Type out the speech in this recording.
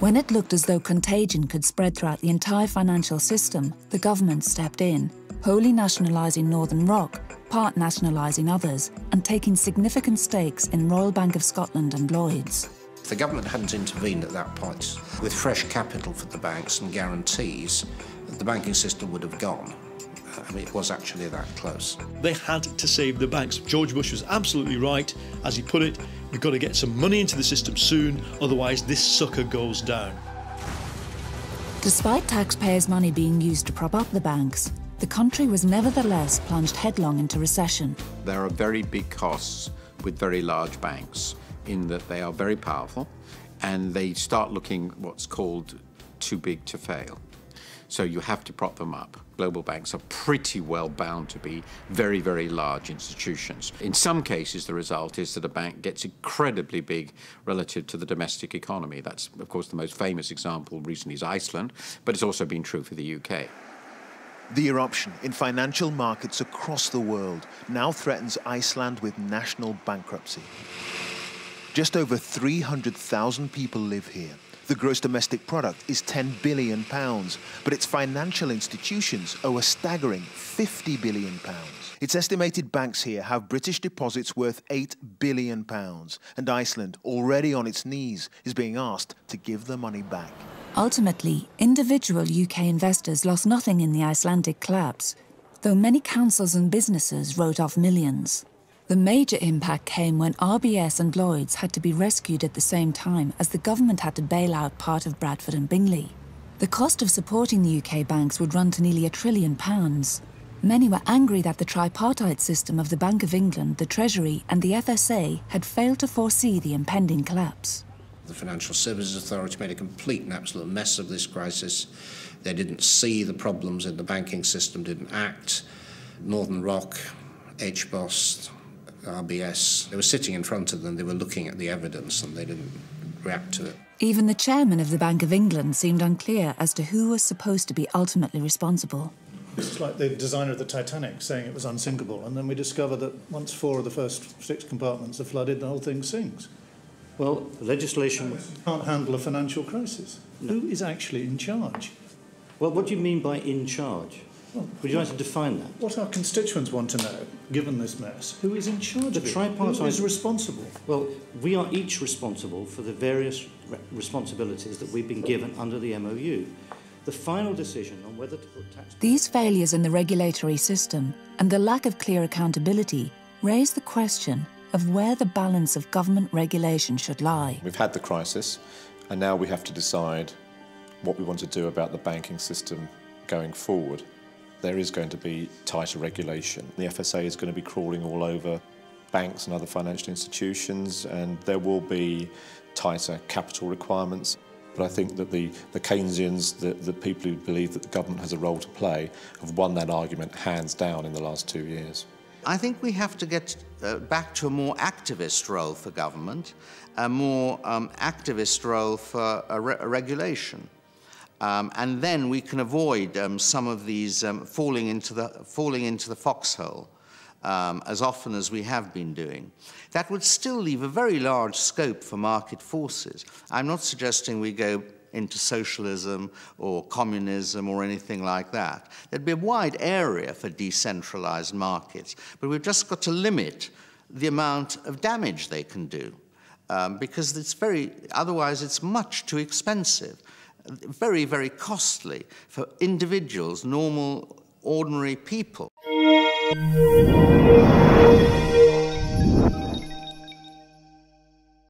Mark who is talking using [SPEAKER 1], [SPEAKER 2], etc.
[SPEAKER 1] When it looked as though contagion could spread throughout the entire financial system, the government stepped in, wholly nationalising Northern Rock, part nationalising others, and taking significant stakes in Royal Bank of Scotland and Lloyds.
[SPEAKER 2] If the government hadn't intervened at that point with fresh capital for the banks and guarantees, the banking system would have gone. I mean, it was actually that close.
[SPEAKER 3] They had to save the banks. George Bush was absolutely right. As he put it, we've got to get some money into the system soon, otherwise this sucker goes down.
[SPEAKER 1] Despite taxpayers' money being used to prop up the banks, the country was nevertheless plunged headlong into recession.
[SPEAKER 4] There are very big costs with very large banks in that they are very powerful and they start looking what's called too big to fail. So you have to prop them up. Global banks are pretty well bound to be very, very large institutions. In some cases, the result is that a bank gets incredibly big relative to the domestic economy. That's, of course, the most famous example recently is Iceland, but it's also been true for the UK.
[SPEAKER 5] The eruption in financial markets across the world now threatens Iceland with national bankruptcy. Just over 300,000 people live here. The gross domestic product is £10 billion, but its financial institutions owe a staggering £50 billion. Its estimated banks here have British deposits worth £8 billion, and Iceland, already on its knees, is being asked to give the money back.
[SPEAKER 1] Ultimately, individual UK investors lost nothing in the Icelandic collapse, though many councils and businesses wrote off millions. The major impact came when RBS and Lloyds had to be rescued at the same time as the government had to bail out part of Bradford and Bingley. The cost of supporting the UK banks would run to nearly £1 trillion. Many were angry that the tripartite system of the Bank of England, the Treasury and the FSA had failed to foresee the impending collapse.
[SPEAKER 2] The Financial Services Authority made a complete and absolute mess of this crisis. They didn't see the problems in the banking system, didn't act. Northern Rock, HBOS, RBS, they were sitting in front of them, they were looking at the evidence and they didn't react to it.
[SPEAKER 1] Even the chairman of the Bank of England seemed unclear as to who was supposed to be ultimately responsible.
[SPEAKER 6] It's like the designer of the Titanic saying it was unsinkable, and then we discover that once 4 of the first 6 compartments are flooded, the whole thing sinks.
[SPEAKER 7] Well, legislation
[SPEAKER 6] Can't handle a financial crisis. No. Who is actually in charge?
[SPEAKER 7] Well, what do you mean by in charge?
[SPEAKER 6] Well,
[SPEAKER 7] would you like to define that?
[SPEAKER 6] What our constituents want to know, given this mess, who is in charge of it? Who is responsible?
[SPEAKER 7] Well, we are each responsible for the various responsibilities that we've been given under the MOU. The final decision on whether to put tax...
[SPEAKER 1] These failures in the regulatory system and the lack of clear accountability raise the question of where the balance of government regulation should lie.
[SPEAKER 8] We've had the crisis, and now we have to decide what we want to do about the banking system going forward. There is going to be tighter regulation. The FSA is going to be crawling all over banks and other financial institutions, and there will be tighter capital requirements. But I think that the Keynesians, the people who believe that the government has a role to play, have won that argument hands down in the last 2 years.
[SPEAKER 9] I think we have to get back to a more activist role for government, a more activist role for regulation. And then we can avoid some of these falling into the foxhole as often as we have been doing. That would still leave a very large scope for market forces. I'm not suggesting we go into socialism or communism or anything like that. There'd be a wide area for decentralized markets, but we've just got to limit the amount of damage they can do because otherwise it's much too expensive. Very, very costly for individuals, normal, ordinary people.